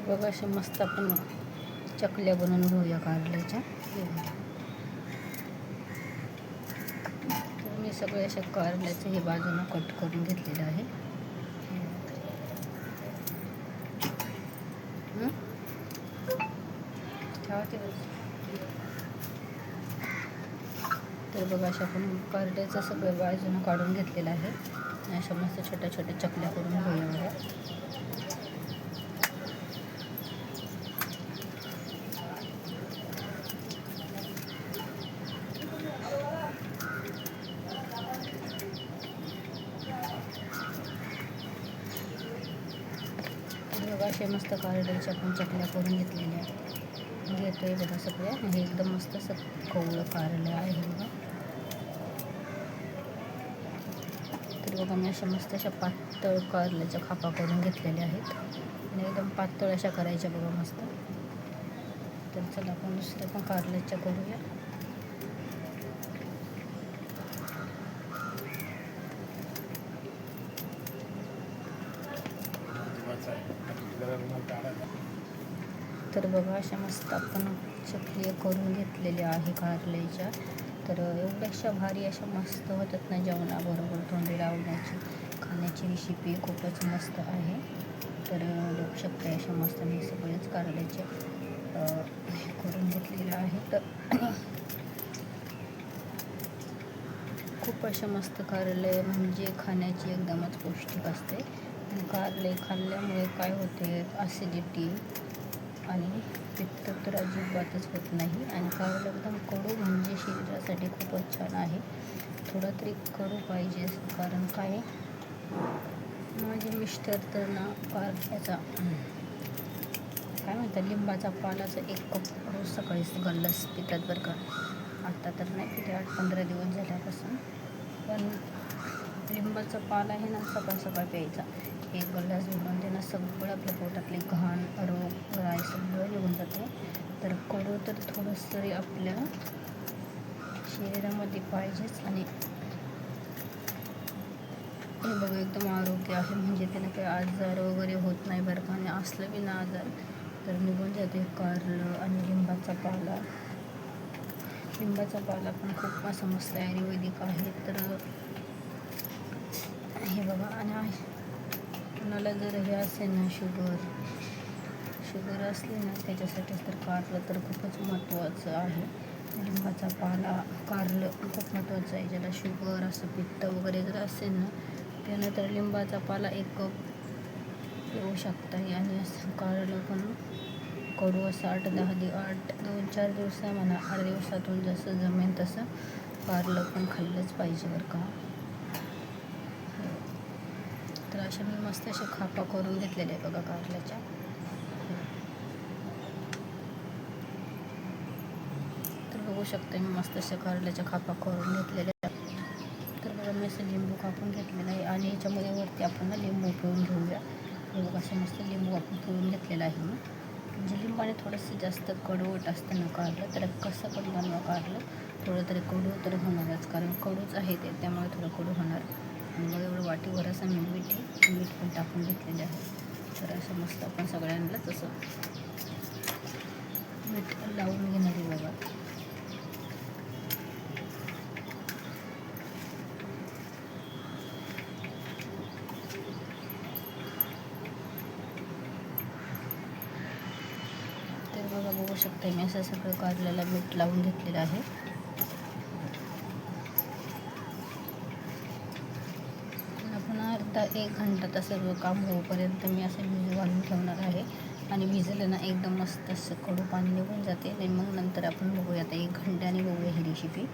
बघा असे मस्त आपण चकल्या बनवून घेऊया कारल्याच्या. तर मी सगळे अशा कारल्याचं हे बाजूनं कट करून घेतलेलं आहे. तर बघा अशा आपण कारल्याचं सगळं बाजूनं काढून घेतलेलं आहे. अशा मस्त छोट्या छोट्या चकल्या करून घेऊया बघा. बघा असे मस्त कारल्याच्या आपण चकल्या करून घेतलेल्या घेतोय बघा सगळ्या. हे एकदम मस्त असं कवळं कारलं आहे बघा. तर बघा मी अशा मस्त अशा पातळ कारल्याच्या खापा करून घेतलेल्या आहेत आणि एकदम पातळ अशा करायच्या बघा मस्त. तर चला आपण दुसऱ्या पण कारल्याच्या करूया. तर बघा अशा मस्त आपण चकली करून घेतलेल्या आहे कारल्याच्या. तर एवढ्याशा भारी अशा मस्त होतात ना जेवणाबरोबर तोंडी लावण्याची खाण्याची रेसिपी खूपच मस्त आहे. तर बघू शकता अशा मस्त मी सगळेच कारल्याचे करून घेतलेले आहेत. खूप अशा मस्त कारले म्हणजे खाण्याची एकदमच पौष्टिक असते. कारले खाल्ल्यामुळे काय होते ॲसिडिटी आणि पित्त तर अजिबातच होत नाही. आणि कारलं एकदम कडू म्हणजे शरीरासाठी खूपच छान आहे. थोडं तरी कडू पाहिजे कारण काय माझे मिस्टर तर ना कारल्याचा काय म्हणतात लिंबाचा पालाचा 1 कप रोज सकाळी गल्लस पितात बरं का. आत्ता तर नाही पिते 8-15 दिवस झाल्यापासून. पण लिंबाचा पाला आहे ना सकाळ सकाळ प्यायचा. 1 गल्लास भरून त्यांना सगळं आपल्या पोटातले घाण रोग राय सगळं निघून जाते. तर कडू तर थोडंसं तरी आपल्या शरीरामध्ये पाहिजेच. आणि हे बघा एकदम आरोग्य आहे म्हणजे त्याला काही आजार वगैरे होत नाही बरं का. आणि असलं बी ना आजार तर निघून जाते कारलं आणि लिंबाचा पाला. लिंबाचा पाला पण खूप असं मस्त आयुर्वेदिक आहे. तर हे बघा. आणि कुणाला जर हे असेल ना शुगर असली ना त्याच्यासाठीच तर कारलं तर खूपच महत्त्वाचं आहे. लिंबाचा पाला कारलं खूप महत्त्वाचं आहे. ज्याला शुगर असं पित्त वगैरे जर असेल ना त्यानं तर लिंबाचा पाला 1 कप पिऊ शकता. आणि असं कारलं पण कडू असं 2-4 दिवस म्हणा 8 दिवसातून जसं जमेल तसं कारलं पण खाल्लंच पाहिजे बरं का. तर अशा मी मस्त अशा खापा करून घेतलेल्या आहे बघा कारल्याच्या. तर बघू शकता मी मस्त अशा कारल्याच्या खापा करून घेतलेल्या. तर बघा मी असं लिंबू कापून घेतलेलं आहे आणि ह्याच्यामध्ये वरती आपण ना लिंबू पिळून घेऊया. हे बघा असं मस्त लिंबू आपण पिळून घेतलेलं आहे मी. म्हणजे लिंबाने थोडंसं जास्त कडवट असतं ना कारलं. तर कसं पण बनवा कारलं थोडं तरी कडू तर होणारच कारण कडूच आहे ते त्यामुळे थोडं कडू होणार. आणि मग एवढं वाटीभर असं मी मीठ पण टाकून घेतलेले आहे. तर असं मस्त आपण सगळ्यांनाच असं मीठ लावून घेणार आहे बघा. तर बघा बघू शकता मी असं सगळं कारल्याला मीठ लावून घेतलेलं आहे. अर्धा 1 घंटा तर सर्व काम होईपर्यंत मी असं भिजू घालून ठेवणार आहे. आणि भिजलं ना एकदम मस्त असं कडू पाणी निघून जाते. आणि मग नंतर आपण बघूया आता 1 घंट्याने बघूया ही रेसिपी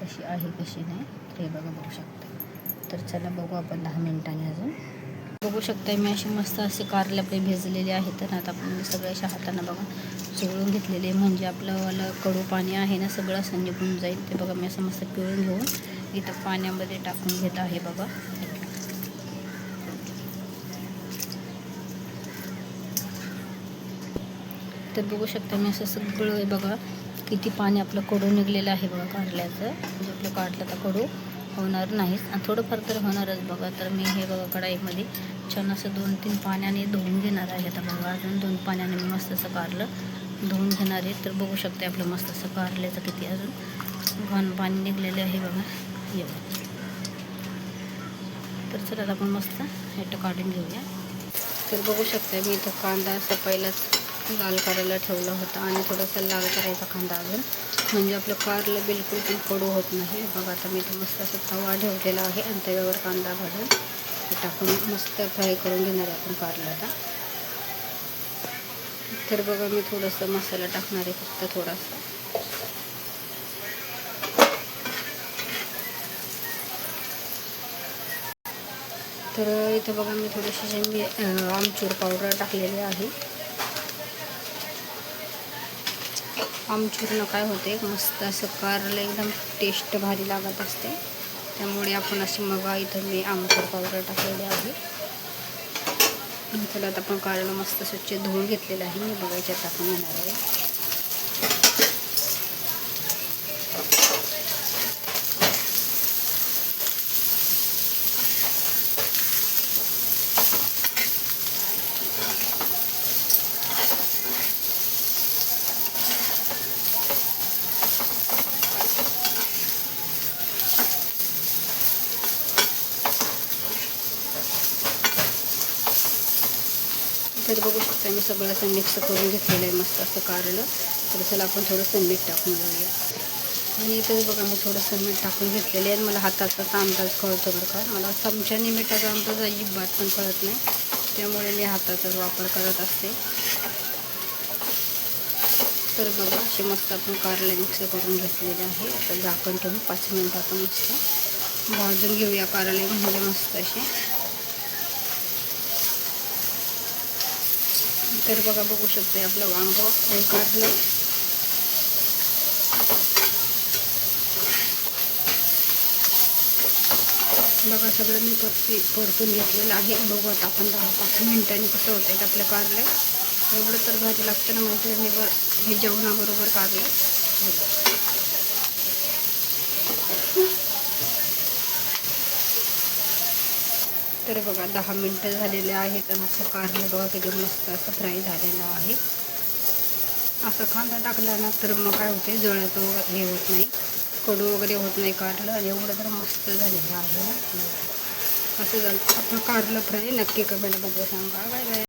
कशी आहे कशी नाही. तर हे बघा बघू शकता. तर चला बघू आपण 10 मिनिटांनी अजून. बघू शकता मी असे मस्त असे कारले आपले भिजलेले आहेत. तर आता आपण सगळ्या अशा हातानं बघा चोळून घेतलेले म्हणजे आपलं कडू पाणी आहे ना सगळं असं निघून जाईल. ते बघा मी असं मस्त पिळून घेऊन इथं पाण्यामध्ये टाकून घेत आहे बघा. तर बघू शकता मी असं सगळं बघा किती पाणी आपलं कडू निघलेलं आहे बघा कारल्याचं. म्हणजे आपलं काढलं तर कडू होणार नाहीच आणि थोडंफार तर होणारच बघा. तर मी हे बघा कढाईमध्ये छान असं 2-3 पाण्याने धुवून घेणार आहे. आता बघा अजून 2 पाण्याने मी मस्त असं कारलं धुवून घेणार आहे. तर बघू शकते आपलं मस्त असं कारल्याचं किती अजून घाण पाणी निघलेले आहे बघा. हे बघा. तर चला आपण मस्त ह्याचं काढून घेऊया. तर बघू शकता मी इथं कांदा असं पहिलाच लाल करायला ठेवला होता आणि थोडासा लाल करायचा कांदा अजून, म्हणजे आपलं कारलं बिलकुल पण कडू होत नाही. बघा आता मी इथं मस्त असं तवा ठेवलेला आहे आणि तव्यावर कांदा भाजून टाकून मस्त फ्राय करून घेणार आहे आपण कारलं आता. तर बघा मी थोडंसं मसाला टाकणार आहे, फक्त थोडासा. तर इथं बघा मी थोडीशी आमचूर पावडर टाकलेली आहे. आमचूरनं काय होते, मस्त असं कारलं एकदम टेस्ट भारी लागत असते. त्यामुळे आपण अशी मगा इथं मी आमचूर पावडर टाकलेली आहे. त्याला आता आपण कारलं मस्त स्वच्छ धुवून घेतलेलं आहे. मी बघायच्यात टाकून घेणार आहे. तर बघू शकता मी सगळं असं मिक्स करून घेतलेलं आहे मस्त असं कारलं. तर चला आपण थोडंसं मीठ टाकून घेऊया. आणि इथं बघा मी थोडंसं मीठ टाकून घेतलेलं आहे आणि मला हाताचाच अंदाज कळतो बरं का. मला चमच्याने मिठाचा अंदाज अजिबात पण कळत नाही, त्यामुळे मी हाताचाच वापर करत असते. तर बघा असे मस्त आपण कारले मिक्स करून घेतलेले आहे. आता झाकण ठेवून 5 मिनिट आपण मस्त भाजून घेऊया कारले, म्हणजे मस्त असे. तर बघा बघू शकते आपलं वांगं हे कारलं बघा सगळं मी परतून घेतलेलं आहे. बघू आता आपण 10-5 मिनिटांनी कसं होतं आहे आपलं कारलं. एवढं तर भाजी लागतं ना मैत्रिणीवर, हे जेवणाबरोबर कारलं. तर बघा 10 मिनिटं झालेले आहेत आणि आपलं कारलं बघा किती मस्त असं फ्राय झालेलं आहे. असं कांदा टाकला ना तर मग काय होते, जळत हे होत नाही, कडू वगैरे होत नाही कारलं. आणि एवढं तर मस्त झालेलं आहे ना. असं झालं आपलं कारलं फ्राय. नक्की कमेंटमध्ये सांगा. Bye bye.